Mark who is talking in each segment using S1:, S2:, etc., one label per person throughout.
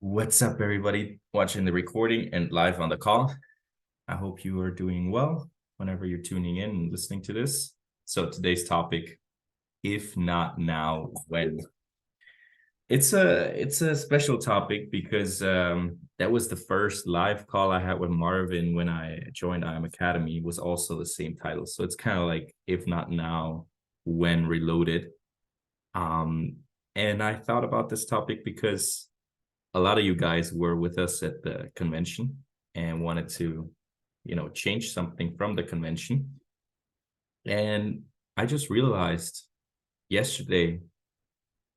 S1: What's up, everybody watching the recording and live on the call? I hope you are doing well whenever you're tuning in and listening to this. So today's topic, if not now, when? It's a special topic because that was the first live call I had with Marvin when I joined IM Academy, was also the same title. So it's kind of like if not now, when reloaded. Um, and I thought about this topic because a lot of you guys were with us at the convention and wanted to, change something from the convention. And I just realized yesterday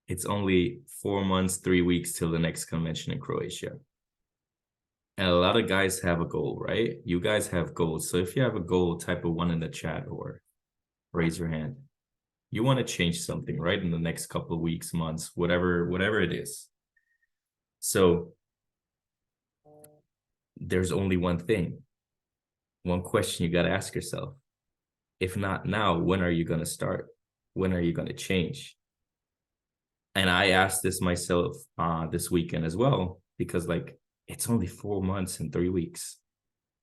S1: it's only 4 months, 3 weeks till the next convention in Croatia. And a lot of guys have a goal, right? You guys have goals. So if you have a goal, type a one in the chat or raise your hand. You want to change something, right? In the next couple of weeks, months, whatever it is. So there's only one thing, one question you got to ask yourself. If not now, when are you going to start? When are you going to change? And I asked this myself this weekend as well, because it's only 4 months and 3 weeks.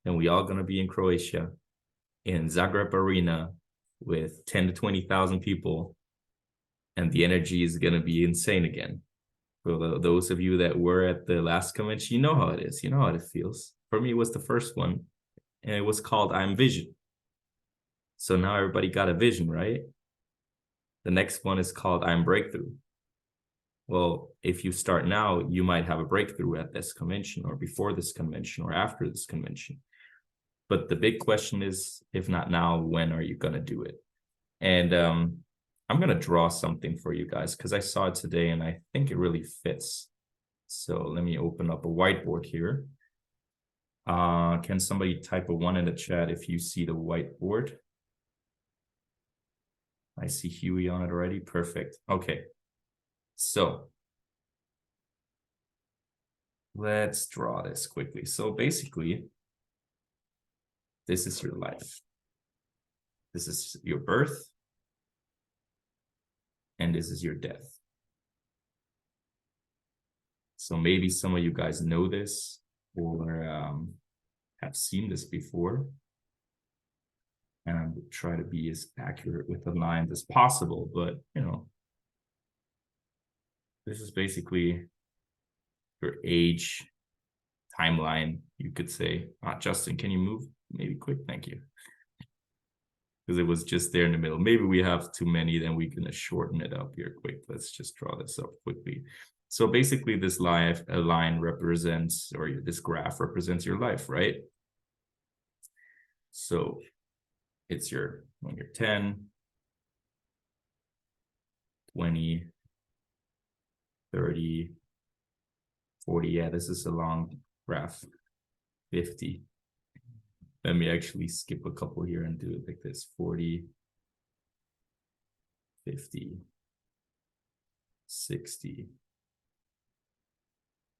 S1: And we all going to be in Croatia in Zagreb Arena with 10 to 20,000 people. And the energy is going to be insane again. For those of you that were at the last convention, you know how it is. You know how it feels. For me, it was the first one, and it was called I'm Vision. So now everybody got a vision, right? The next one is called I'm Breakthrough. Well, if you start now, you might have a breakthrough at this convention or before this convention or after this convention. But the big question is, if not now, when are you going to do it? And I'm going to draw something for you guys because I saw it today and I think it really fits. So let me open up a whiteboard here. Can somebody type a one in the chat if you see the whiteboard? I see Huey on it already. Perfect. Okay. So let's draw this quickly. So basically, this is your life. This is your birth. And this is your death. So maybe some of you guys know this or have seen this before. And I would try to be as accurate with the lines as possible. But, this is basically your age timeline, you could say. Justin, can you move maybe quick? Thank you. Because it was just there in the middle. Maybe we have too many, then we're going to shorten it up here quick. Let's just draw this up quickly. So basically this line represents, or this graph represents your life, right? So it's when you're 10, 20, 30, 40. Yeah, this is a long graph. 50. Let me actually skip a couple here and do it like this. 40, 50, 60,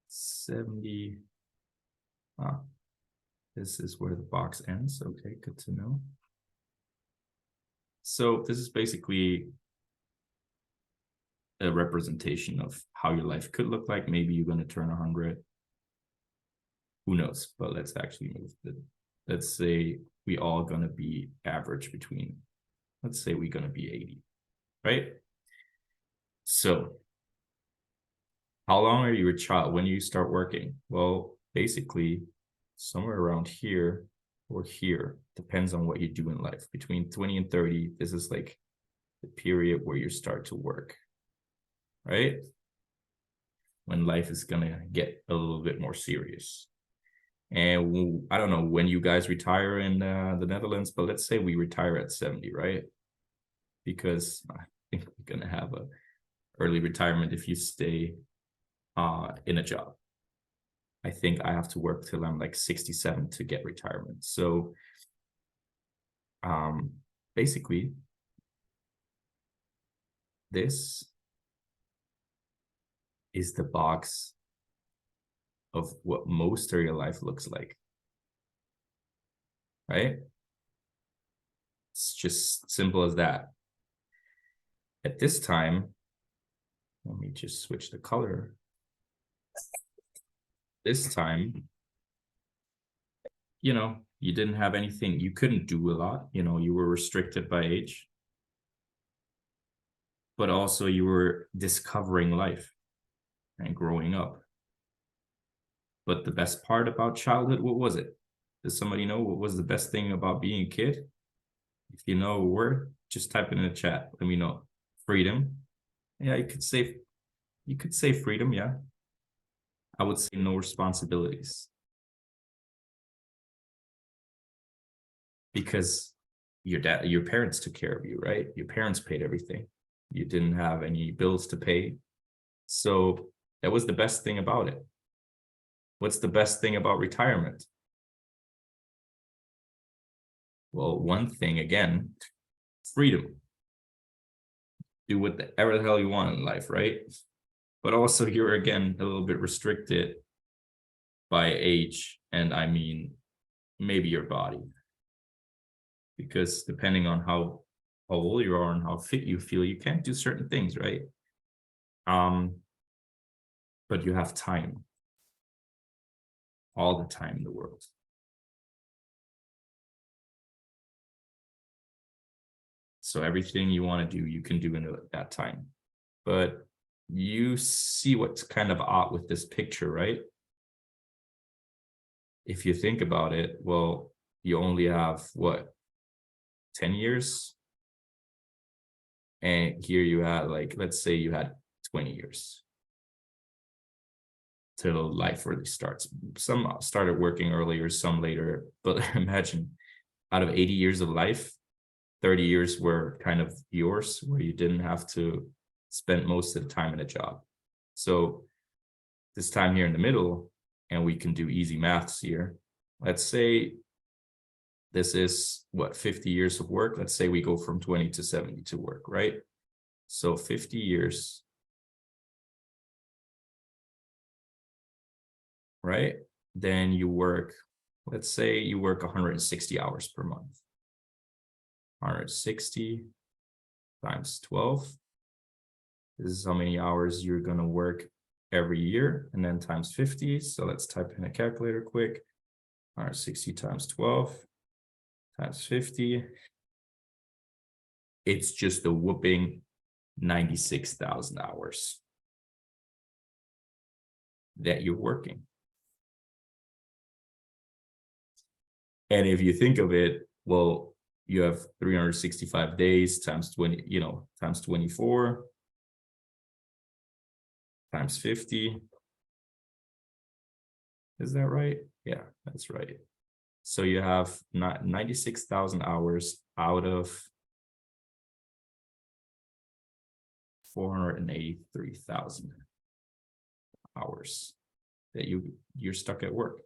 S1: 70. This is where the box ends. Okay, good to know. So this is basically a representation of how your life could look like. Maybe you're going to turn 100. Who knows? But let's actually move it. Let's say we all going to be average between, let's say we're going to be 80, right? So how long are you a child when you start working? Well, basically somewhere around here or here, depends on what you do in life. Between 20 and 30, this is like the period where you start to work, right? When life is going to get a little bit more serious. And I don't know when you guys retire in the Netherlands, but let's say we retire at 70, right? Because I think we're going to have a early retirement if you stay in a job. I think I have to work till I'm like 67 to get retirement. So basically, this is the box of what most of your life looks like, right? It's just simple as that. At this time, let me just switch the color. this time, you didn't have anything. You couldn't do a lot. You were restricted by age, but also you were discovering life and growing up. But the best part about childhood, what was it? Does somebody know what was the best thing about being a kid? If you know a word, just type it in the chat. Let me know. Freedom. Yeah, you could say freedom, yeah. I would say no responsibilities. Because your parents took care of you, right? Your parents paid everything. You didn't have any bills to pay. So that was the best thing about it. What's the best thing about retirement? Well, one thing again, freedom. Do whatever the hell you want in life, right? But also you're again a little bit restricted by age, and I mean maybe your body. Because depending on how old you are and how fit you feel, you can't do certain things, right? But you have time, all the time in the world. So everything you want to do, you can do in that time. But you see what's kind of odd with this picture, right? If you think about it, well, you only have what, 10 years? And here you had, like, let's say you had 20 years till life really starts. Some started working earlier, some later, but imagine out of 80 years of life, 30 years were kind of yours, where you didn't have to spend most of the time in a job. So this time here in the middle, and we can do easy maths here. Let's say this is what, 50 years of work. Let's say we go from 20 to 70 to work, right? So 50 years, right? Then you work, let's say you work 160 hours per month. 160 times 12. This is how many hours you're going to work every year, and then times 50. So let's type in a calculator quick. 160 times 12 times 50. It's just a whooping 96,000 hours that you're working. And if you think of it, well, you have 365 days times 20, times 24 times 50. Is that right? Yeah, that's right. So you have 96,000 hours out of 483,000 hours that you're stuck at work.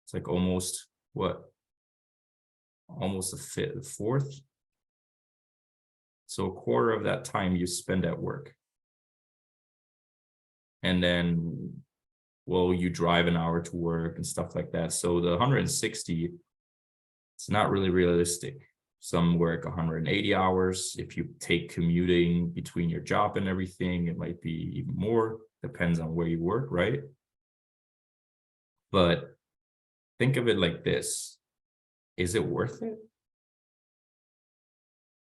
S1: It's like almost what? Almost a fourth. So a quarter of that time you spend at work. And then, well, you drive an hour to work and stuff like that. So the 160, it's not really realistic. Some work 180 hours. If you take commuting between your job and everything, it might be even more. Depends on where you work, right? But think of it like this. Is it worth it?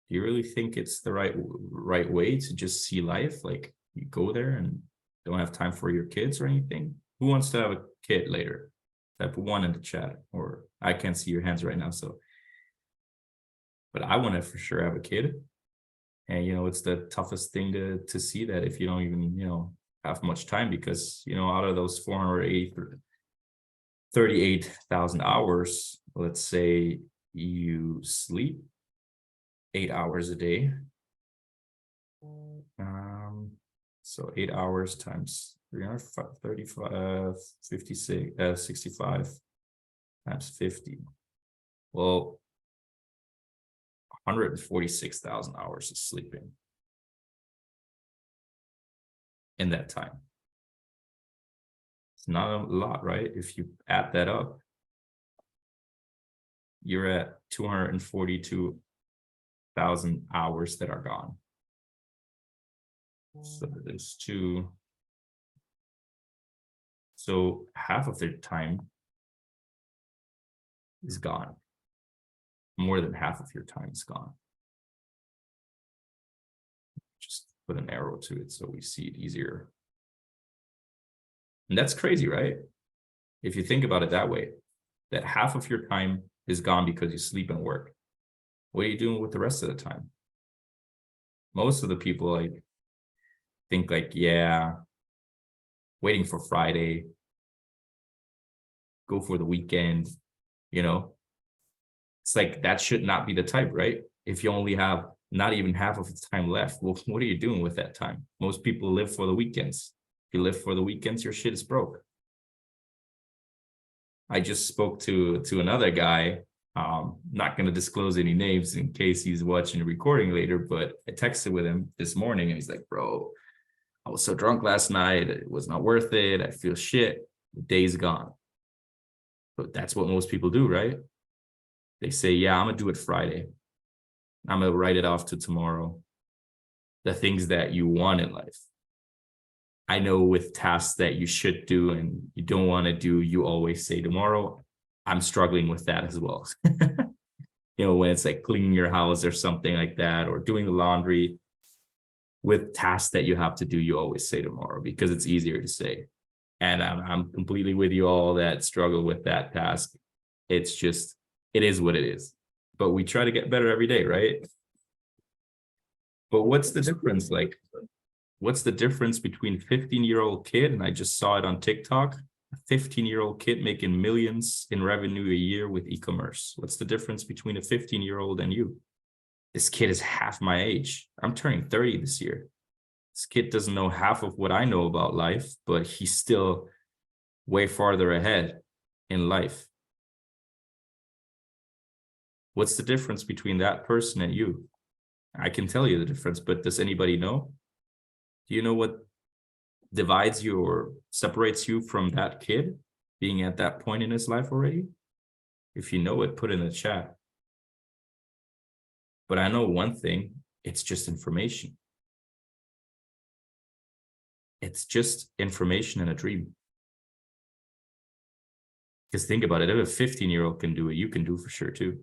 S1: Do you really think it's the right way to just see life? Like, you go there and don't have time for your kids or anything? Who wants to have a kid later? Type 1 in the chat, or I can't see your hands right now. So, but I want to for sure have a kid. And, it's the toughest thing to see that if you don't even, have much time, because, out of those 438,000 hours, let's say you sleep 8 hours a day. So 8 hours times 335, 56, 65 times 50. Well, 146,000 hours of sleeping in that time. It's not a lot, right? If you add that up, you're at 242,000 hours that are gone. So there's So half of their time is gone. More than half of your time is gone. Just put an arrow to it so we see it easier. And that's crazy, right? If you think about it that way, that half of your time is gone because you sleep and work. What are you doing with the rest of the time? Most of the people like think like, yeah, waiting for Friday, go for the weekend, you know? It's like that should not be the type, right? If you only have not even half of the time left, well, what are you doing with that time? Most people live for the weekends. If you live for the weekends, your shit is broke. I just spoke to another guy. Not going to disclose any names in case he's watching the recording later, but I texted with him this morning and he's like, bro, I was so drunk last night. It was not worth it. I feel shit. The day's gone. But that's what most people do, right? They say, yeah, I'm going to do it Friday. I'm going to write it off to tomorrow. The things that you want in life. I know with tasks that you should do and you don't want to do, you always say tomorrow. I'm struggling with that as well. You know, when it's like cleaning your house or something like that, or doing the laundry, with tasks that you have to do, you always say tomorrow because it's easier to say. And I'm completely with you all that struggle with that task. It's just, it is what it is. But we try to get better every day, right? But what's the difference? Like, what's the difference between a 15-year-old kid, and I just saw it on TikTok, a 15-year-old kid making millions in revenue a year with e-commerce? What's the difference between a 15-year-old and you? This kid is half my age. I'm turning 30 this year. This kid doesn't know half of what I know about life, but he's still way farther ahead in life. What's the difference between that person and you? I can tell you the difference, but does anybody know? Do you know what divides you or separates you from that kid being at that point in his life already? If you know it, put it in the chat. But I know one thing, it's just information. It's just information and a dream. Because think about it, if a 15-year-old can do it, you can do for sure too.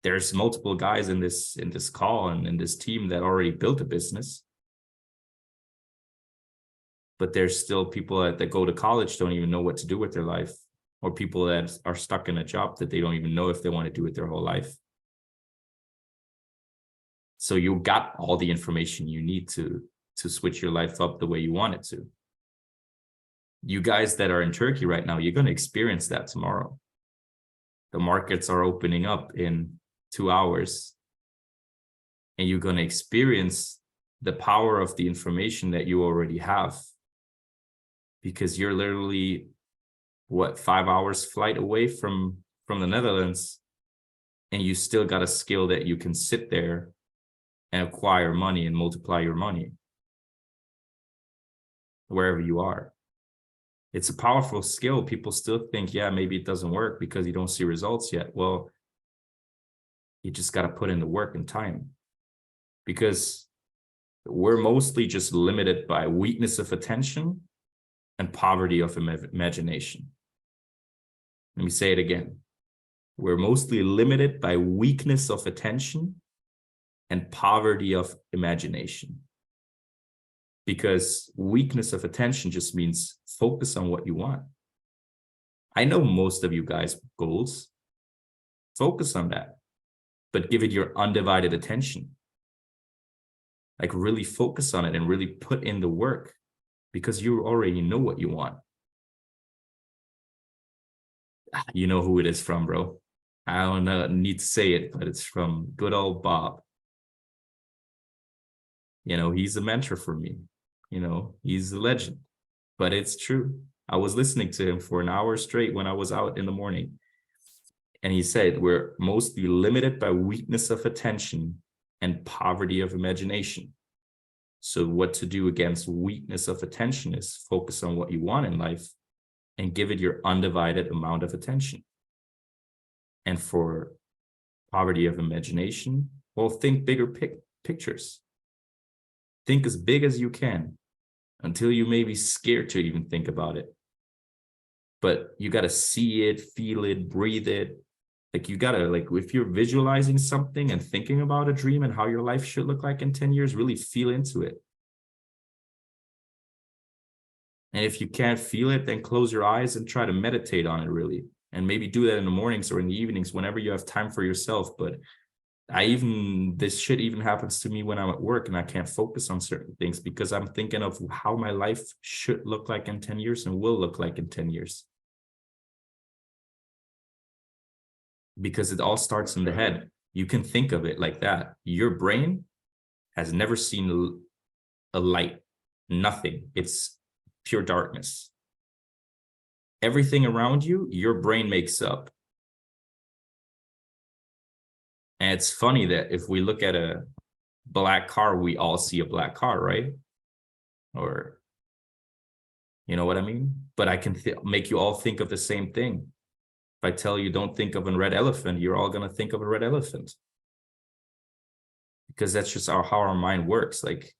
S1: There's multiple guys in this call and in this team that already built a business. But there's still people that go to college, don't even know what to do with their life, or people that are stuck in a job that they don't even know if they want to do it their whole life. So you got all the information you need to switch your life up the way you want it to. You guys that are in Turkey right now, you're going to experience that tomorrow. The markets are opening up in 2 hours, and you're going to experience the power of the information that you already have, because you're literally, what, 5 hours flight away from the Netherlands, and you still got a skill that you can sit there and acquire money and multiply your money wherever you are. It's a powerful skill. People still think, yeah, maybe it doesn't work because you don't see results yet. Well, you just got to put in the work and time, because we're mostly just limited by weakness of attention and poverty of imagination. Let me say it again. We're mostly limited by weakness of attention and poverty of imagination. Because weakness of attention just means focus on what you want. I know most of you guys' goals. Focus on that, but give it your undivided attention. Like really focus on it and really put in the work, because you already know what you want. You know who it is from, bro. I don't need to say it, but it's from good old Bob. You know, he's a mentor for me. You know, he's a legend, but it's true. I was listening to him for an hour straight when I was out in the morning. And he said, we're mostly limited by weakness of attention and poverty of imagination. So what to do against weakness of attention is focus on what you want in life and give it your undivided amount of attention. And for poverty of imagination, well, think bigger pictures. Think as big as you can until you may be scared to even think about it. but you got to see it, feel it, breathe it. Like you got to, like, if you're visualizing something and thinking about a dream and how your life should look like in 10 years, really feel into it. And if you can't feel it, then close your eyes and try to meditate on it, really. And maybe do that in the mornings or in the evenings, whenever you have time for yourself. But this shit even happens to me when I'm at work and I can't focus on certain things because I'm thinking of how my life should look like in 10 years and will look like in 10 years. Because it all starts in the head. You can think of it like that. Your brain has never seen a light, nothing. It's pure darkness. Everything around you, your brain makes up. And it's funny that if we look at a black car, we all see a black car, right? Or, you know what I mean? But I can make you all think of the same thing. If I tell you don't think of a red elephant, you're all going to think of a red elephant. Because that's just how our mind works. Like,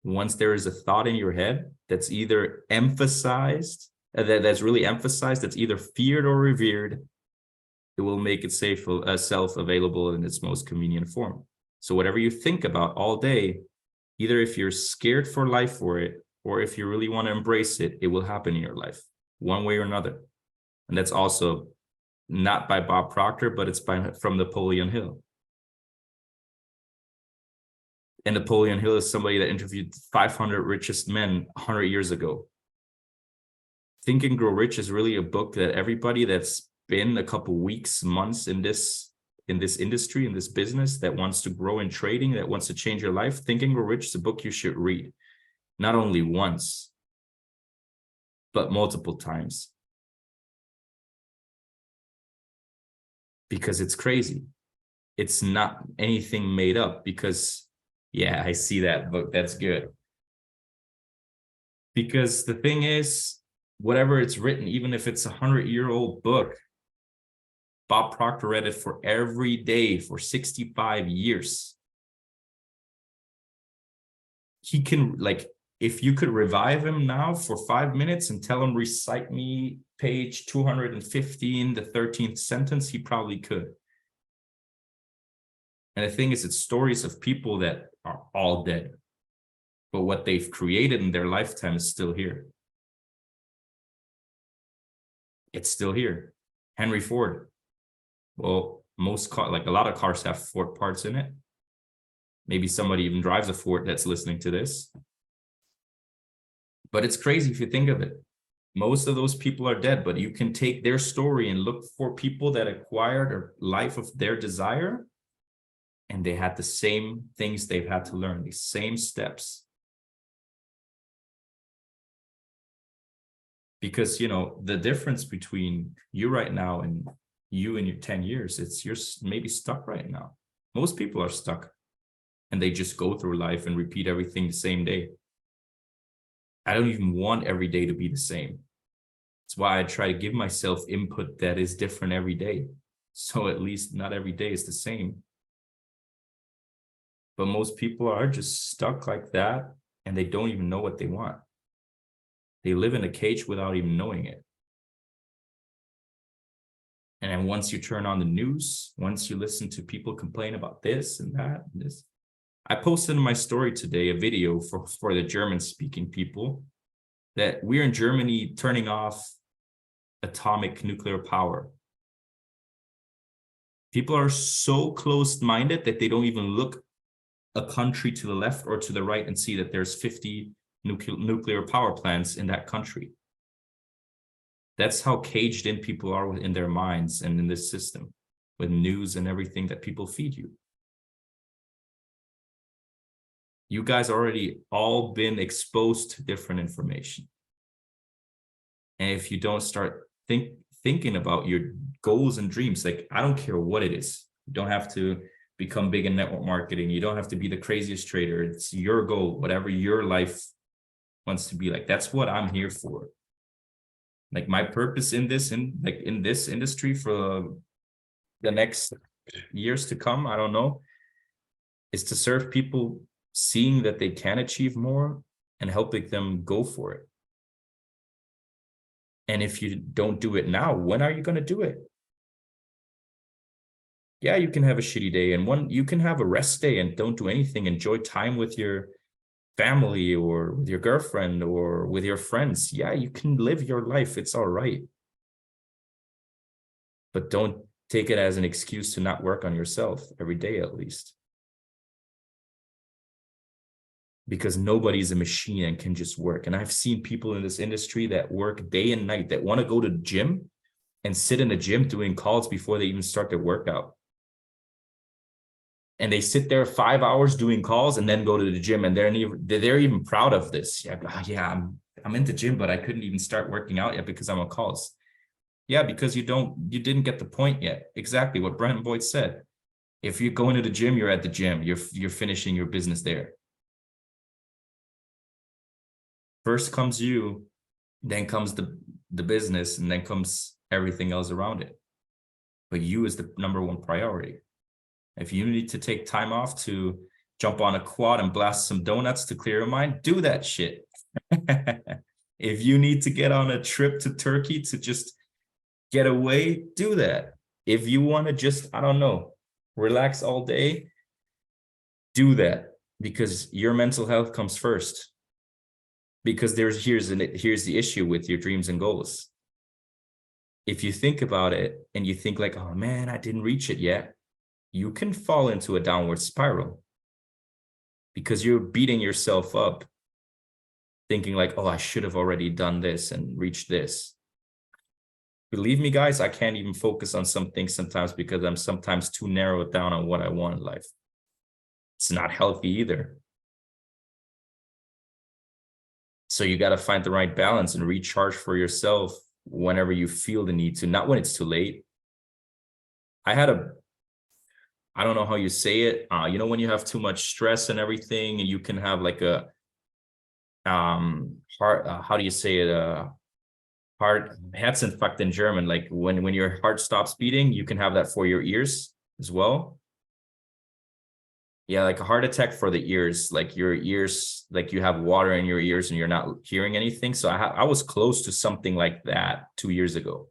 S1: once there is a thought in your head that's either emphasized, that's really emphasized, that's either feared or revered, it will make it self available in its most convenient form. So whatever you think about all day, either if you're scared for life for it, or if you really want to embrace it, it will happen in your life, one way or another. And that's also not by Bob Proctor, but it's from Napoleon Hill. And Napoleon Hill is somebody that interviewed 500 richest men 100 years ago. Think and Grow Rich is really a book that everybody that's been a couple weeks, months in this industry, in this business, that wants to grow in trading, that wants to change your life, Think and Grow Rich is a book you should read. Not only once, but multiple times. Because it's crazy. It's not anything made up because, yeah, I see that book. That's good. Because the thing is, whatever it's written, even if it's 100-year-old book, Bob Proctor read it for every day for 65 years. He can, like, if you could revive him now for 5 minutes and tell him, recite me page 215, the 13th sentence, he probably could. And the thing is, it's stories of people that are all dead, but what they've created in their lifetime is still here. It's still here. Henry Ford. Well, like a lot of cars have Ford parts in it. Maybe somebody even drives a Ford that's listening to this. But it's crazy if you think of it. Most of those people are dead, but you can take their story and look for people that acquired a life of their desire, and they had the same things they've had to learn, the same steps. Because, you know, the difference between you right now and you in your 10 years, you're maybe stuck right now. Most people are stuck and they just go through life and repeat everything the same day. I don't even want every day to be the same. That's why I try to give myself input that is different every day. So at least not every day is the same. But most people are just stuck like that and they don't even know what they want. They live in a cage without even knowing it. And then once you turn on the news, once you listen to people complain about this and that and this, I posted in my story today a video for the German-speaking people that we're in Germany turning off atomic nuclear power. People are so closed-minded that they don't even look a country to the left or to the right and see that there's 50 nuclear power plants in that country. That's how caged in people are in their minds and in this system with news and everything that people feed you. You guys already all been exposed to different information. And if you don't start thinking about your goals and dreams, like, I don't care what it is. You don't have to become big in network marketing. You don't have to be the craziest trader. It's your goal, whatever your life wants to be like. That's what I'm here for. Like, my purpose in this industry for the next years to come, I don't know, is to serve people seeing that they can achieve more and helping them go for it. And if you don't do it now, when are you going to do it? Yeah, you can have a shitty day, and you can have a rest day and don't do anything. Enjoy time with your family or with your girlfriend or with your friends. Yeah, you can live your life. It's all right. But don't take it as an excuse to not work on yourself every day, at least. Because nobody's a machine and can just work. And I've seen people in this industry that work day and night, that want to go to the gym and sit in the gym doing calls before they even start their workout. And they sit there 5 hours doing calls and then go to the gym, and they're even proud of this. Yeah, I'm in the gym, but I couldn't even start working out yet because I'm on calls. Yeah, because you didn't get the point yet. Exactly what Brent Boyd said. If you go into the gym, you're at the gym. You're finishing your business there. First comes you, then comes the business, and then comes everything else around it. But you is the number one priority. If you need to take time off to jump on a quad and blast some donuts to clear your mind, do that shit. If you need to get on a trip to Turkey to just get away, do that. If you want to just, I don't know, relax all day, do that, because your mental health comes first. Because here's the issue with your dreams and goals. If you think about it and you think like, oh man, I didn't reach it yet, you can fall into a downward spiral because you're beating yourself up, thinking like, oh, I should have already done this and reached this. Believe me, guys, I can't even focus on some things sometimes because I'm sometimes too narrowed down on what I want in life. It's not healthy either. So you got to find the right balance and recharge for yourself whenever you feel the need to, not when it's too late. I don't know how you say it. When you have too much stress and everything, and you can have like a heart. How do you say it? Herzinfarkt in German. Like when your heart stops beating, you can have that for your ears as well. Yeah, like a heart attack for the ears. Like your ears, like you have water in your ears and you're not hearing anything. So I was close to something like that 2 years ago.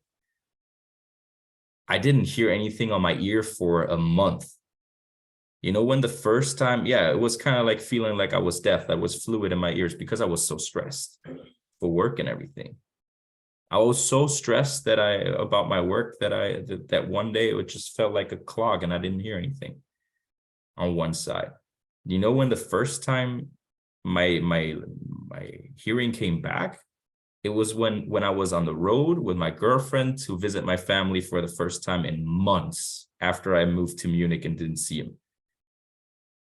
S1: I didn't hear anything on my ear for a month. When the first time, yeah, it was kind of like feeling like I was deaf. I was fluid in my ears because I was so stressed for work and everything. I was so stressed about my work that one day it just felt like a clog and I didn't hear anything on one side. When the first time my hearing came back, it was when I was on the road with my girlfriend to visit my family for the first time in months after I moved to Munich and didn't see him.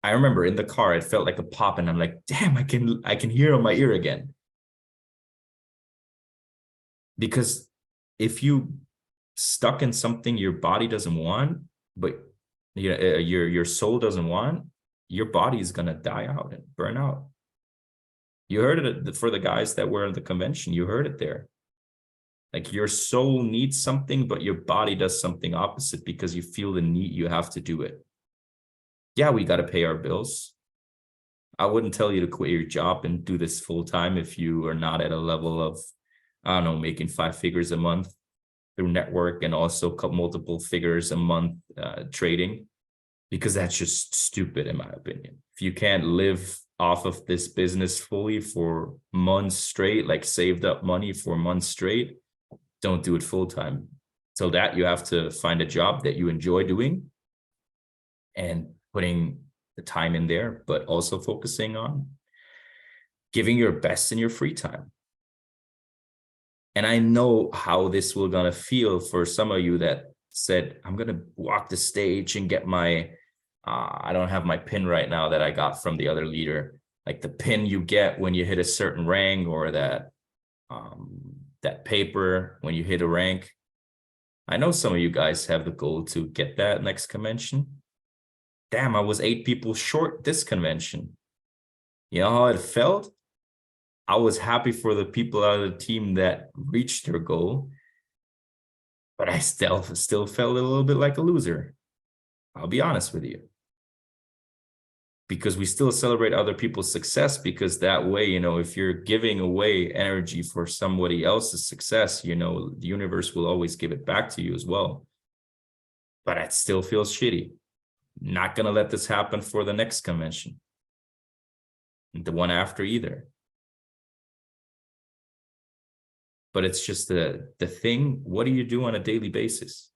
S1: I remember in the car, it felt like a pop, and I'm like, damn, I can hear on my ear again. Because if you stuck in something your body doesn't want, but your soul doesn't want, your body is gonna die out and burn out. You heard it for the guys that were at the convention. You heard it there. Like your soul needs something, but your body does something opposite because you feel the need. You have to do it. Yeah, we got to pay our bills. I wouldn't tell you to quit your job and do this full time if you are not at a level of, I don't know, making 5 figures a month through network and also multiple figures a month trading, because that's just stupid in my opinion. If you can't live off of this business fully for months straight, like saved up money for months straight, don't do it full time. So that you have to find a job that you enjoy doing and putting the time in there, but also focusing on giving your best in your free time. And I know how this will gonna feel for some of you that said, I'm gonna walk the stage and get my, I don't have my pin right now that I got from the other leader, like the pin you get when you hit a certain rank, or that paper when you hit a rank. I know some of you guys have the goal to get that next convention. Damn, I was 8 people short this convention. You know how it felt? I was happy for the people out of the team that reached their goal, but I still felt a little bit like a loser. I'll be honest with you. because we still celebrate other people's success, because that way, you know, if you're giving away energy for somebody else's success, you know, the universe will always give it back to you as well. But it still feels shitty. Not going to let this happen for the next convention, the one after either. But it's just the thing. What do you do on a daily basis?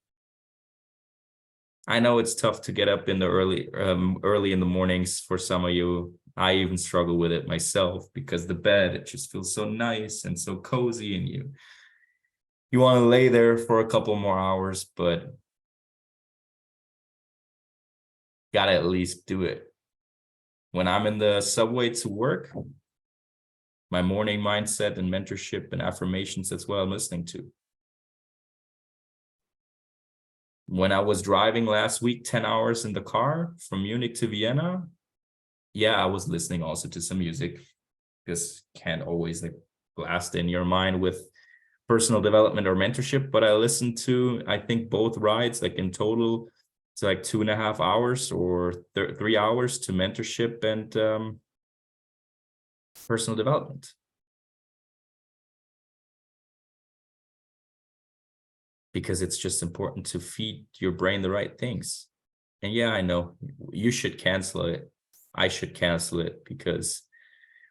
S1: I know it's tough to get up in the early in the mornings for some of you. I even struggle with it myself, because the bed, it just feels so nice and so cozy, and you want to lay there for a couple more hours, but gotta at least do it. When I'm in the subway to work, my morning mindset and mentorship and affirmations, that's what I'm listening to. When I was driving last week, 10 hours in the car from Munich to Vienna, yeah, I was listening also to some music, because can't always like blast in your mind with personal development or mentorship. But I listened to, I think, both rides, like in total, it's like 2.5 hours or 3 hours to mentorship and personal development. Because it's just important to feed your brain the right things. And yeah, I know you should cancel it. I should cancel it, because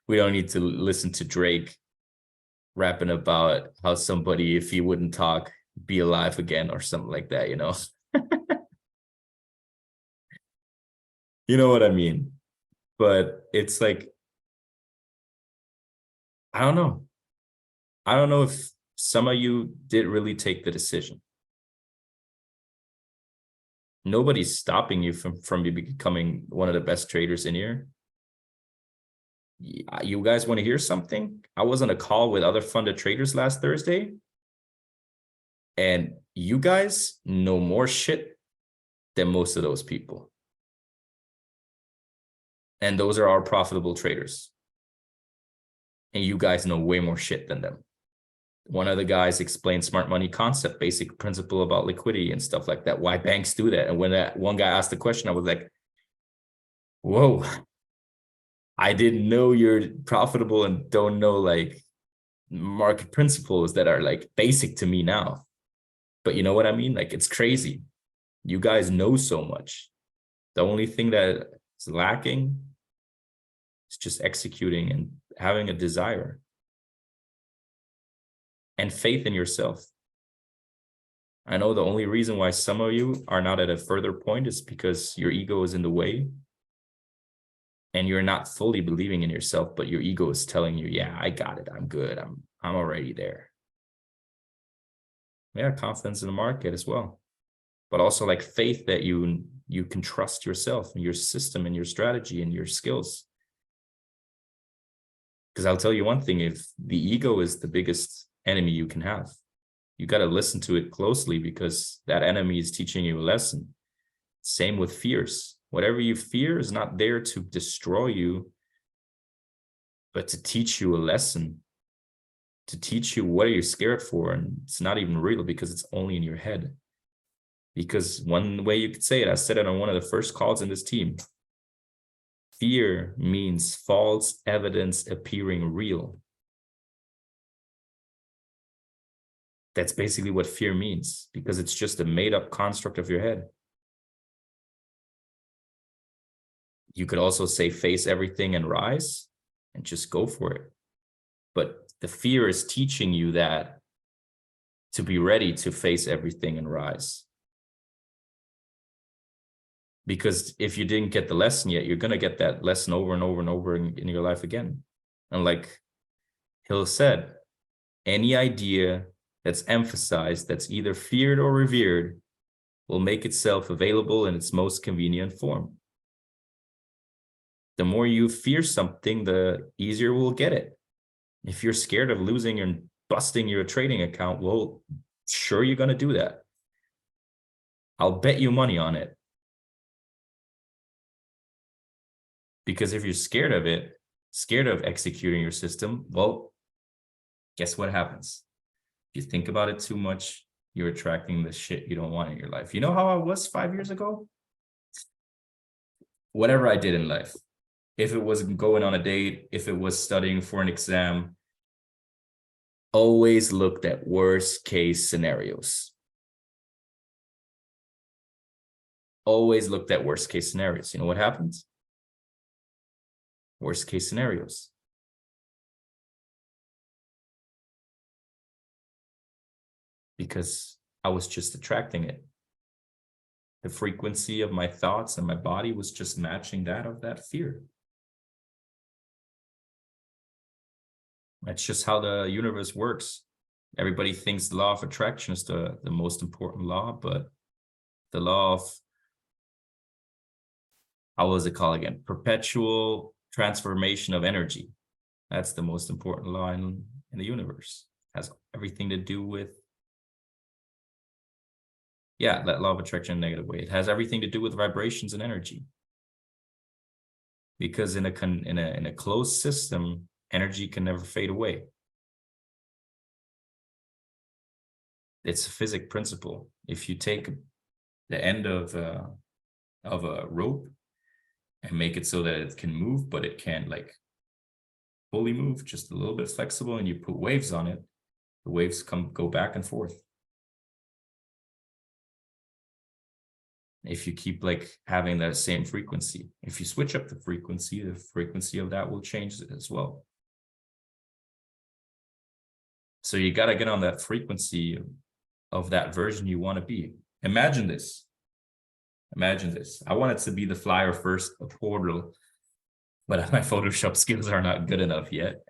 S1: we don't need to listen to Drake rapping about how somebody, if he wouldn't talk, be alive again or something like that, you know? You know what I mean? But it's like, I don't know. I don't know if some of you did really take the decision. Nobody's stopping you from you becoming one of the best traders in here. You guys want to hear something? I was on a call with other funded traders last Thursday, and you guys know more shit than most of those people. And those are our profitable traders. And you guys know way more shit than them. One of the guys explained smart money concept, basic principle about liquidity and stuff like that, why banks do that. And when that one guy asked the question, I was like, whoa, I didn't know you're profitable and don't know like market principles that are like basic to me now. But you know what I mean? Like, it's crazy. You guys know so much. The only thing that is lacking is just executing and having a desire and faith in yourself. I know the only reason why some of you are not at a further point is because your ego is in the way and you're not fully believing in yourself, but your ego is telling you, yeah, I got it. I'm good. I'm already there. Yeah, confidence in the market as well. But also like faith that you can trust yourself and your system and your strategy and your skills. Because I'll tell you one thing, if the ego is the biggest enemy you can have, you got to listen to it closely, because that enemy is teaching you a lesson. Same with fears. Whatever you fear is not there to destroy you, but to teach you a lesson, to teach you what are you scared for. And it's not even real, because it's only in your head. Because one way you could say it, I said it on one of the first calls in this team, fear means false evidence appearing real. That's basically what fear means, because it's just a made-up construct of your head. You could also say face everything and rise and just go for it. But the fear is teaching you that to be ready to face everything and rise. Because if you didn't get the lesson yet, you're going to get that lesson over and over and over in your life again. And like Hill said, any idea that's emphasized, that's either feared or revered, will make itself available in its most convenient form. The more you fear something, the easier we'll get it. If you're scared of losing and busting your trading account, well, sure, you're going to do that. I'll bet you money on it. Because if you're scared of it, scared of executing your system, well, guess what happens? If you think about it too much, you're attracting the shit you don't want in your life. You know how I was 5 years ago? Whatever I did in life, if it was going on a date, if it was studying for an exam, always looked at worst case scenarios. Always looked at worst case scenarios. You know what happens? Worst case scenarios. Because I was just attracting it. The frequency of my thoughts and my body was just matching that of that fear. That's just how the universe works. Everybody thinks the law of attraction is the most important law, but the law of, how was it called again? Perpetual transformation of energy. That's the most important law in the universe. It has everything to do with, yeah, that law of attraction in a negative way. It has everything to do with vibrations and energy. Because in a closed system, energy can never fade away. It's a physics principle. If you take the end of a rope and make it so that it can move, but it can't like fully move, just a little bit flexible, and you put waves on it, the waves go back and forth. If you keep like having that same frequency, if you switch up the frequency of that will change as well. So you got to get on that frequency of that version you want to be. Imagine this. Imagine this. I wanted to be the flyer first, a portal, but my Photoshop skills are not good enough yet.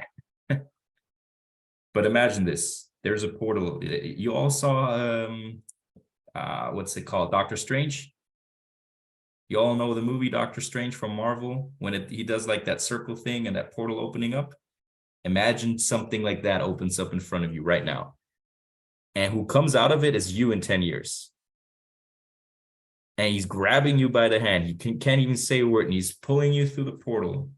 S1: But imagine this. There's a portal. You all saw, what's it called? Doctor Strange? You all know the movie Doctor Strange from Marvel, when he does like that circle thing and that portal opening up. Imagine something like that opens up in front of you right now. And who comes out of it is you in 10 years. And he's grabbing you by the hand. He can't even say a word, and he's pulling you through the portal.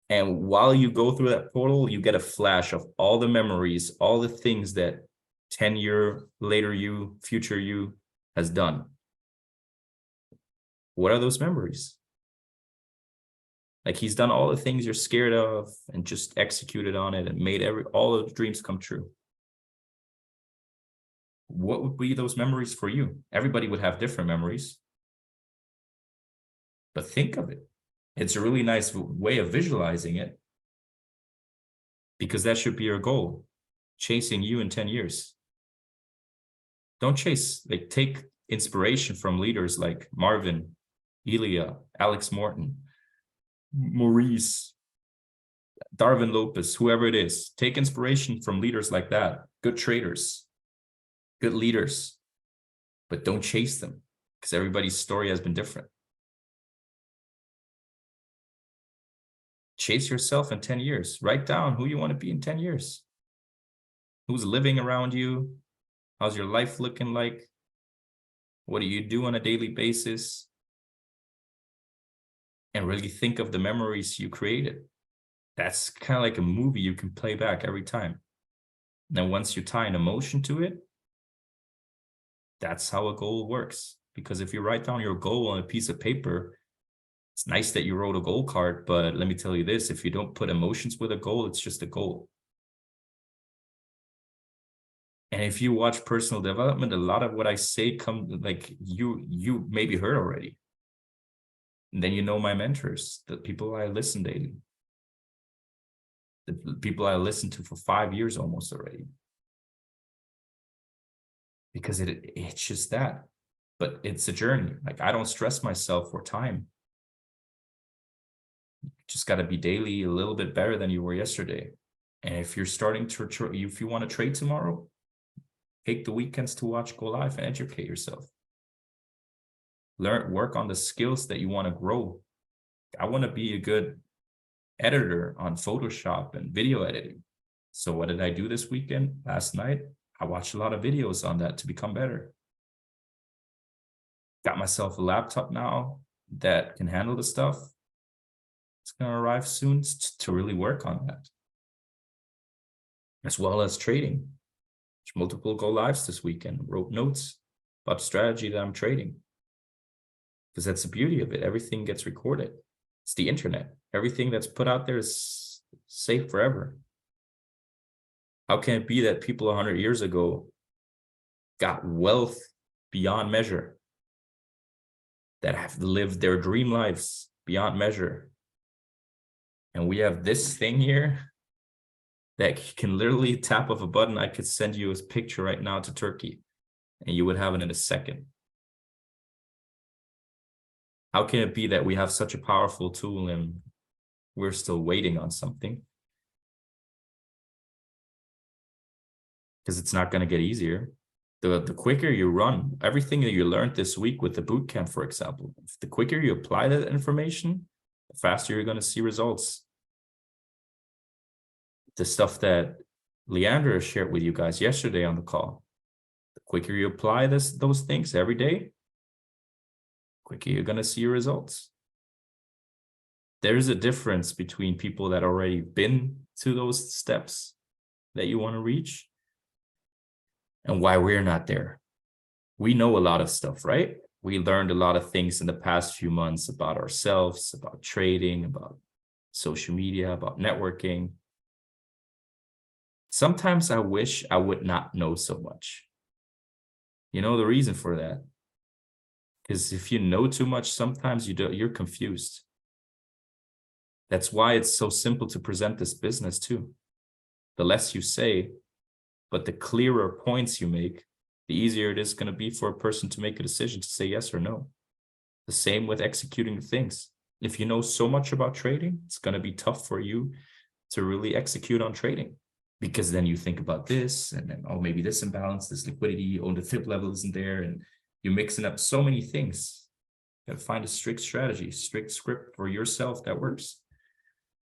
S1: And while you go through that portal, you get a flash of all the memories, all the things that 10-year later you, future you has done. What are those memories? Like, he's done all the things you're scared of and just executed on it and made all of the dreams come true. What would be those memories for you? Everybody would have different memories. But think of it. It's a really nice way of visualizing it, because that should be your goal. Chasing you in 10 years. Don't chase, like, take inspiration from leaders like Marvin, Elia, Alex Morton, Maurice, Darwin Lopez, whoever it is. Take inspiration from leaders like that, good traders, good leaders, but don't chase them, because everybody's story has been different. Chase yourself in 10 years. Write down who you want to be in 10 years. Who's living around you? How's your life looking like? What do you do on a daily basis? And really think of the memories you created. That's kind of like a movie you can play back every time. And then once you tie an emotion to it, that's how a goal works. Because if you write down your goal on a piece of paper, it's nice that you wrote a goal card, but let me tell you this, if you don't put emotions with a goal, it's just a goal. And if you watch personal development, a lot of what I say like you maybe heard already. And then you know my mentors, the people I listen daily. The people I listened to for 5 years almost already. Because it's just that. But it's a journey. Like, I don't stress myself for time. You just got to be daily a little bit better than you were yesterday. And if you're starting to, if you want to trade tomorrow, take the weekends to watch Go Live and educate yourself. Work on the skills that you want to grow. I want to be a good editor on Photoshop and video editing. So what did I do this weekend? Last night, I watched a lot of videos on that to become better. Got myself a laptop now that can handle the stuff. It's going to arrive soon to really work on that. As well as trading. Multiple Go Lives this weekend. Wrote notes about strategy that I'm trading. Because that's the beauty of it. Everything gets recorded. It's the internet. Everything that's put out there is safe forever. How can it be that people 100 years ago got wealth beyond measure, that have lived their dream lives beyond measure, and we have this thing here that can literally tap of a button? I could send you a picture right now to Turkey and you would have it in a second. How can it be that we have such a powerful tool and we're still waiting on something? Because it's not going to get easier. The quicker you run, everything that you learned this week with the boot camp, for example, the quicker you apply that information, the faster you're going to see results. The stuff that Leandra shared with you guys yesterday on the call, the quicker you apply those things every day, the quicker you're going to see your results. There's a difference between people that already been to those steps that you want to reach and why we're not there. We know a lot of stuff, right? We learned a lot of things in the past few months about ourselves, about trading, about social media, about networking. Sometimes I wish I would not know so much. You know the reason for that? Because if you know too much, sometimes you're confused. That's why it's so simple to present this business too. The less you say, but the clearer points you make, the easier it is going to be for a person to make a decision to say yes or no. The same with executing the things. If you know so much about trading, it's going to be tough for you to really execute on trading, because then you think about this and then, oh, maybe this imbalance, this liquidity, oh, the tip level isn't there. And you're mixing up so many things. You got to find a strict strategy, strict script for yourself that works.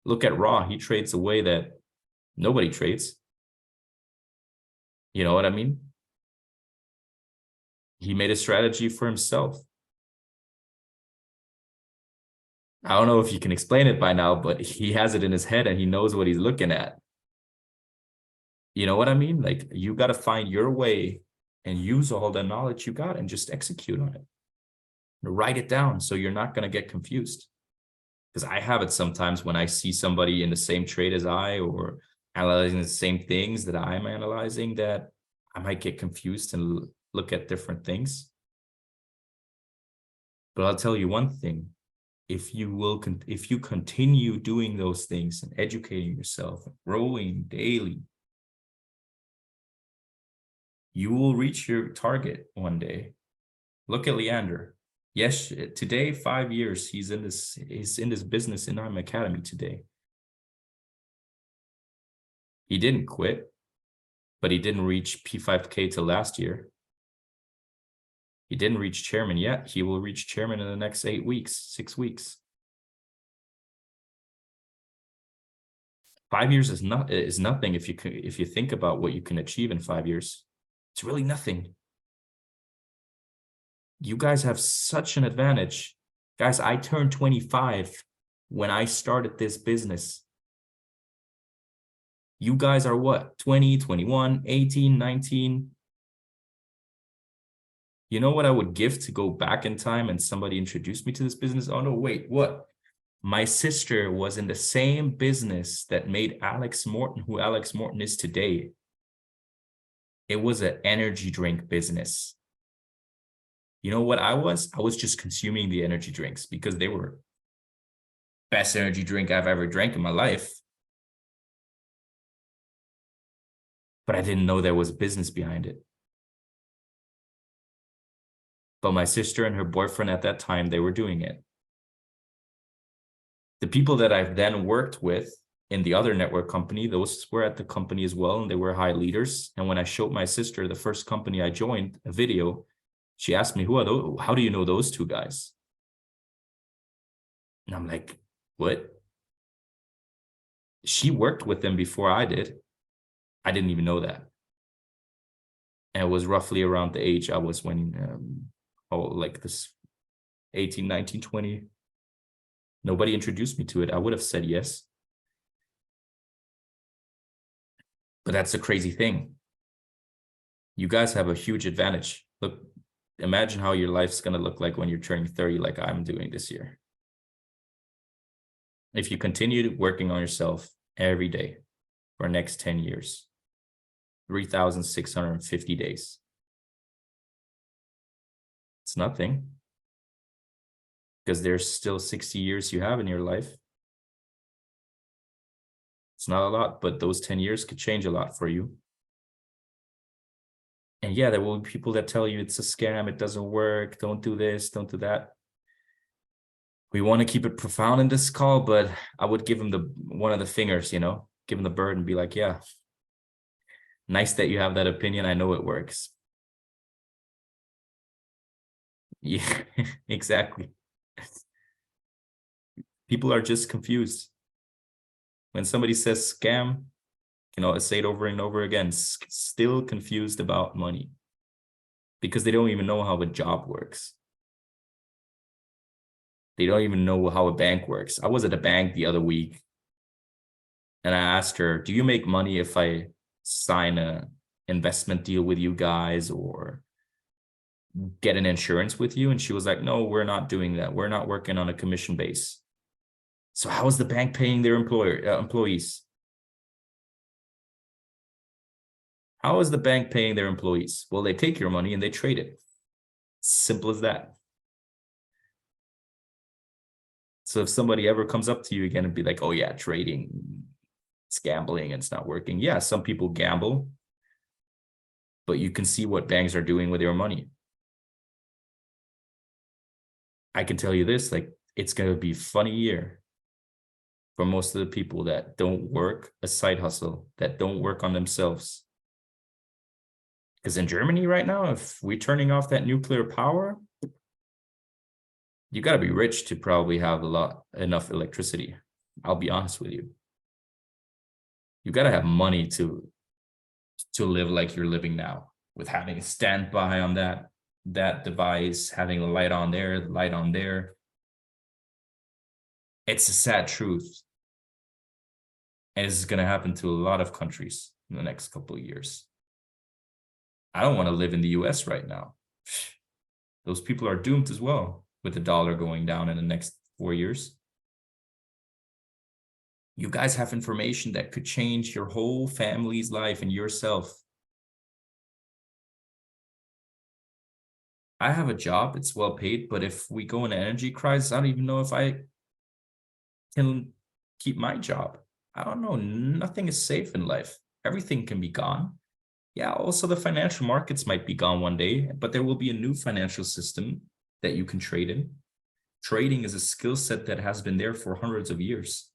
S1: Look at Ra. He trades a way that nobody trades. You know what I mean? He made a strategy for himself. I don't know if you can explain it by now, but he has it in his head and he knows what he's looking at. You know what I mean? Like, you got to find your way and use all the knowledge you got and just execute on it. Write it down so you're not going to get confused. Because I have it sometimes when I see somebody in the same trade as I, or analyzing the same things that I'm analyzing, that I might get confused and look at different things. But I'll tell you one thing. If you continue doing those things and educating yourself, growing daily, you will reach your target one day. Look at Leander. Yes, today, 5 years, he's in this business in our academy today. He didn't quit, but he didn't reach P5K till last year. He didn't reach chairman yet. He will reach chairman in the next 8 weeks, 6 weeks. 5 years is nothing if you think about what you can achieve in 5 years. It's really nothing. You guys have such an advantage. Guys, I turned 25 when I started this business. You guys are what? 20, 21, 18, 19. You know what I would give to go back in time and somebody introduced me to this business? Oh, no, wait, what? My sister was in the same business that made Alex Morton who Alex Morton is today. It was an energy drink business. You know what I was? I was just consuming the energy drinks because they were best energy drink I've ever drank in my life. But I didn't know there was a business behind it. But my sister and her boyfriend at that time, they were doing it. The people that I've then worked with in the other network company, those were at the company as well, and they were high leaders. And when I showed my sister the first company I joined a video, she asked me, who are those? How do you know those two guys? And I'm like, what? She worked with them before I did. I didn't even know that. And it was roughly around the age I was when, like this 18, 19, 20. Nobody introduced me to it. I would have said yes. But that's the crazy thing. You guys have a huge advantage. Look, imagine how your life's going to look like when you're turning 30, like I'm doing this year. If you continue working on yourself every day for the next 10 years, 3,650 days, it's nothing, because there's still 60 years you have in your life. It's not a lot, but those 10 years could change a lot for you. And yeah, there will be people that tell you it's a scam, it doesn't work, don't do this, don't do that. We want to keep it profound in this call, but I would give him one of the fingers, you know, give him the bird and be like, yeah, nice that you have that opinion. I know it works. Yeah, exactly. People are just confused. When somebody says scam, you know, I say it over and over again, still confused about money because they don't even know how a job works. They don't even know how a bank works. I was at a bank the other week and I asked her, do you make money if I sign a investment deal with you guys or get an insurance with you? And she was like, no, we're not doing that. We're not working on a commission base. So how is the bank paying their employees? How is the bank paying their employees? Well, they take your money and they trade it. Simple as that. So if somebody ever comes up to you again and be like, oh yeah, trading, it's gambling, it's not working. Yeah, some people gamble, but you can see what banks are doing with your money. I can tell you this, like, it's going to be a funny year for most of the people that don't work a side hustle, that don't work on themselves. Because in Germany right now, if we're turning off that nuclear power, you got to be rich to probably have enough electricity. I'll be honest with you. You got to have money to live like you're living now, with having a standby on that device, having a light on there, the light on there. It's a sad truth. And it's going to happen to a lot of countries in the next couple of years. I don't want to live in the US right now. Those people are doomed as well, with the dollar going down in the next 4 years. You guys have information that could change your whole family's life and yourself. I have a job, it's well paid, but if we go in an energy crisis, I don't even know if I can keep my job. I don't know. Nothing is safe in life. Everything can be gone. Yeah, also the financial markets might be gone one day, but there will be a new financial system that you can trade in. Trading is a skill set that has been there for hundreds of years.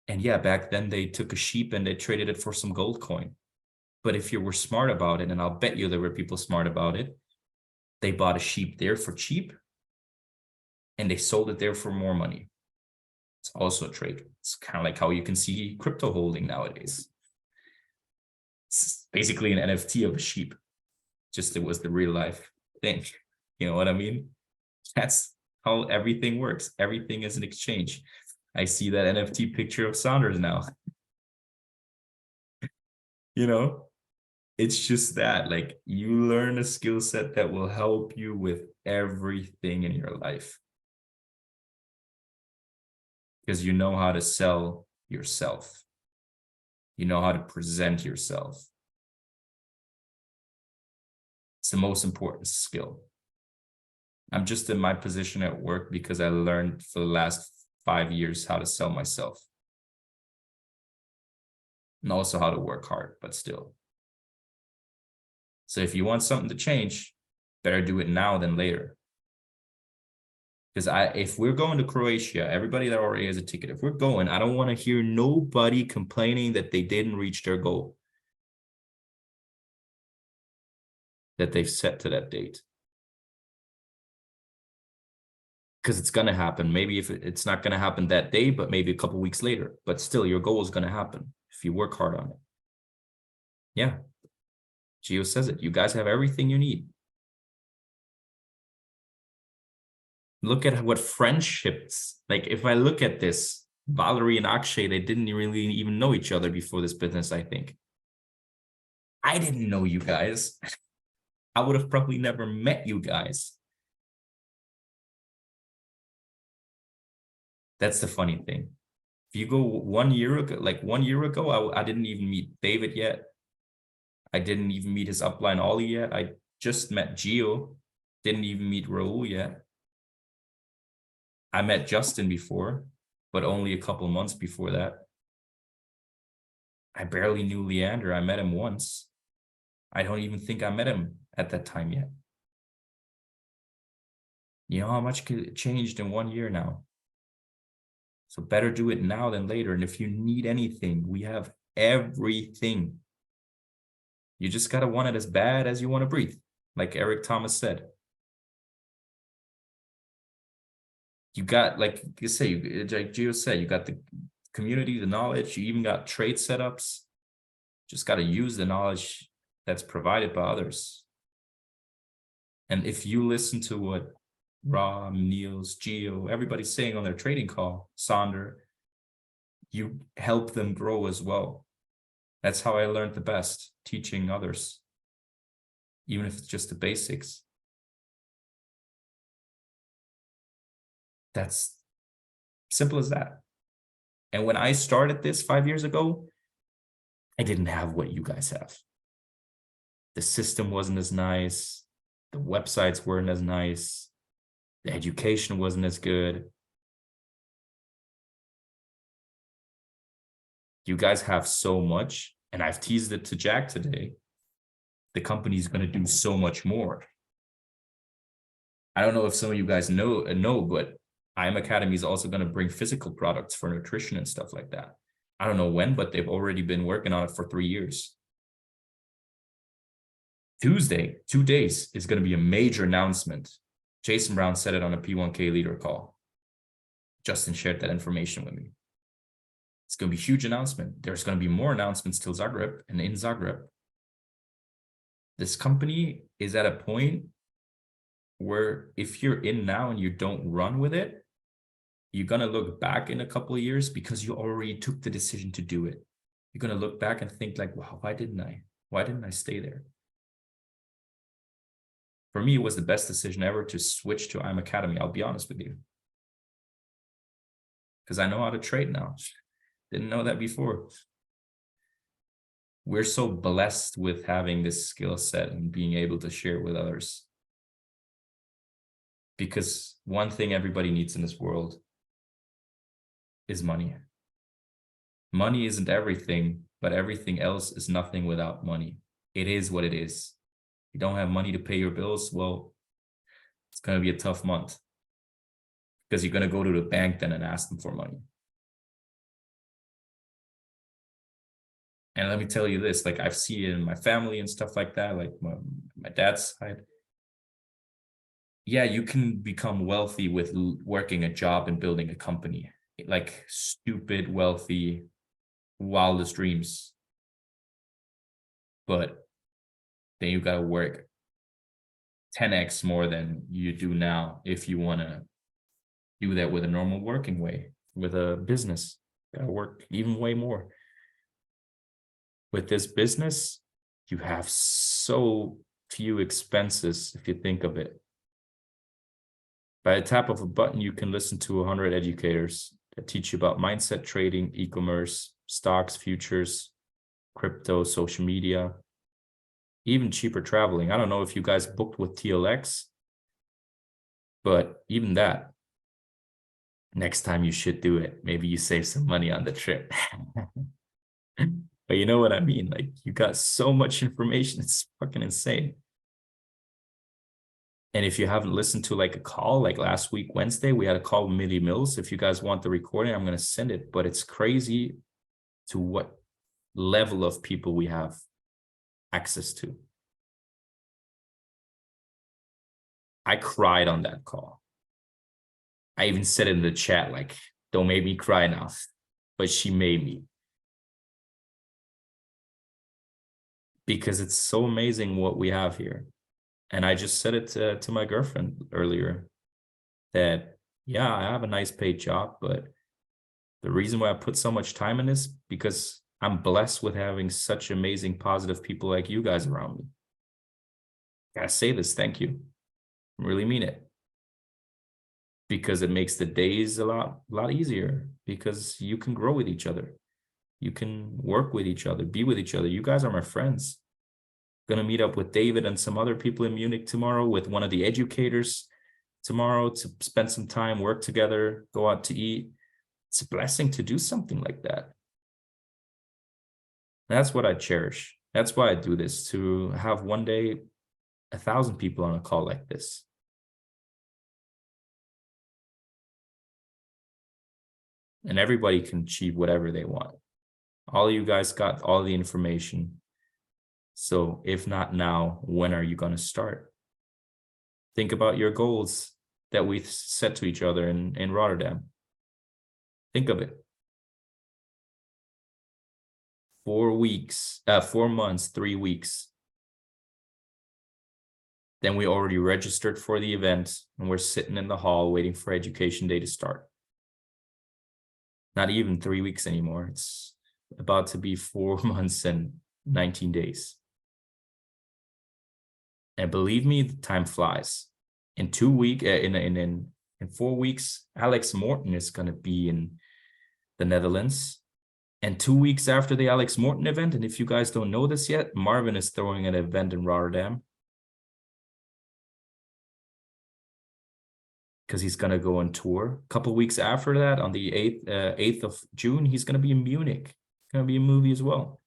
S1: And yeah, back then they took a sheep and they traded it for some gold coin. But if you were smart about it, and I'll bet you there were people smart about it, they bought a sheep there for cheap and they sold it there for more money. It's also a trade. It's kind of like how you can see crypto holding nowadays. It's basically an NFT of a sheep. Just it was the real life thing. You know what I mean? That's how everything works. Everything is an exchange. I see that NFT picture of Saunders now. You know, it's just that, like, you learn a skill set that will help you with everything in your life. Because you know how to sell yourself. You know how to present yourself. It's the most important skill. I'm just in my position at work because I learned for the last 5 years how to sell myself. And also how to work hard, but still. So if you want something to change, better do it now than later. Because if we're going to Croatia, everybody that already has a ticket, if we're going, I don't want to hear nobody complaining that they didn't reach their goal that they've set to that date. Because it's going to happen. Maybe if it's not going to happen that day, but maybe a couple of weeks later. But still, your goal is going to happen if you work hard on it. Yeah. Gio says it. You guys have everything you need. Look at what friendships, like if I look at this, Valerie and Akshay, they didn't really even know each other before this business, I think. I didn't know you guys. I would have probably never met you guys. That's the funny thing. If you go 1 year ago, like 1 year ago, I didn't even meet David yet. I didn't even meet his upline Ollie yet. I just met Gio. Didn't even meet Raul yet. I met Justin before, but only a couple months before that. I barely knew Leander. I met him once. I don't even think I met him at that time yet. You know how much changed in 1 year now? So better do it now than later. And if you need anything, we have everything. You just got to want it as bad as you want to breathe. Like Eric Thomas said. You got, like you say, like Gio said, you got the community, the knowledge, you even got trade setups. Just got to use the knowledge that's provided by others. And if you listen to what Ram, Niels, Gio, everybody's saying on their trading call, Sonder, you help them grow as well. That's how I learned the best, teaching others, even if it's just the basics. That's simple as that. And when I started this 5 years ago, I didn't have what you guys have. The system wasn't as nice. The websites weren't as nice. The education wasn't as good. You guys have so much, and I've teased it to Jack today. The company's going to do so much more. I don't know if some of you guys know, but IM Academy is also going to bring physical products for nutrition and stuff like that. I don't know when, but they've already been working on it for 3 years. Tuesday, 2 days, is going to be a major announcement. Jason Brown said it on a P1K leader call. Justin shared that information with me. It's going to be a huge announcement. There's going to be more announcements till Zagreb and in Zagreb. This company is at a point where if you're in now and you don't run with it, you're going to look back in a couple of years because you already took the decision to do it. You're going to look back and think like, wow, why didn't I stay there? For me, it was the best decision ever to switch to IM Academy. I'll be honest with you. Because I know how to trade now. Didn't know that before. We're so blessed with having this skill set and being able to share it with others. Because one thing everybody needs in this world is money. Money isn't everything, but everything else is nothing without money. It is what it is. You don't have money to pay your bills, well, it's going to be a tough month. Because you're going to go to the bank then and ask them for money. And let me tell you this, like I've seen it in my family and stuff like that, like my dad's side. Yeah, you can become wealthy with working a job and building a company. Like stupid, wealthy, wildest dreams. But then you got to work 10x more than you do now if you want to do that with a normal working way, with a business. Got to work even way more. With this business, you have so few expenses if you think of it. By a tap of a button, you can listen to 100 educators that teach you about mindset trading, e-commerce, stocks, futures, crypto, social media, even cheaper traveling. I don't know if you guys booked with TLX, but even that, next time you should do it. Maybe you save some money on the trip. But you know what I mean? Like you got so much information. It's fucking insane. And if you haven't listened to like a call, like last week, Wednesday, we had a call with Millie Mills. If you guys want the recording, I'm going to send it. But it's crazy to what level of people we have access to. I cried on that call. I even said it in the chat, like, don't make me cry now. But she made me. Because it's so amazing what we have here. And I just said it to my girlfriend earlier that, yeah, I have a nice paid job, but the reason why I put so much time in this because I'm blessed with having such amazing, positive people like you guys around me. I gotta say this, thank you. I really mean it. because it makes the days a lot easier, because you can grow with each other. You can work with each other, be with each other. You guys are my friends. Gonna meet up with David and some other people in Munich tomorrow, with one of the educators tomorrow, to spend some time, work together, go out to eat. It's a blessing to do something like that. That's what I cherish. That's why I do this, to have one day 1,000 people on a call like this. And everybody can achieve whatever they want. All of you guys got all the information. So if not now, when are you going to start? Think about your goals that we set to each other in Rotterdam. Think of it. 4 weeks, 4 months, 3 weeks. Then we already registered for the event, and we're sitting in the hall waiting for education day to start. Not even 3 weeks anymore. It's about to be 4 months and 19 days. And believe me, the time flies. In 2 weeks, in 4 weeks, Alex Morton is going to be in the Netherlands. And 2 weeks after the Alex Morton event, and if you guys don't know this yet, Marvin is throwing an event in Rotterdam, because he's going to go on tour. A couple weeks after that, on the 8th of June, he's going to be in Munich. Going to be a movie as well.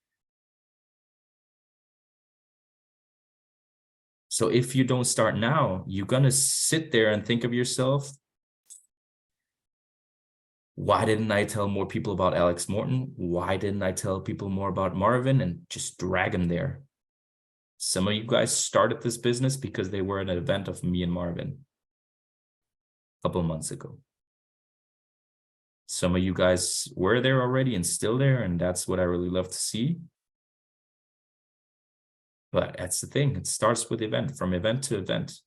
S1: So if you don't start now, you're going to sit there and think of yourself, why didn't I tell more people about Alex Morton? Why didn't I tell people more about Marvin? And just drag them there. Some of you guys started this business because they were at an event of me and Marvin a couple of months ago. Some of you guys were there already and still there, and that's what I really love to see. But that's the thing. It starts with event, from event to event.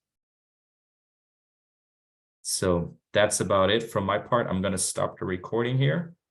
S1: So that's about it from my part. I'm going to stop the recording here.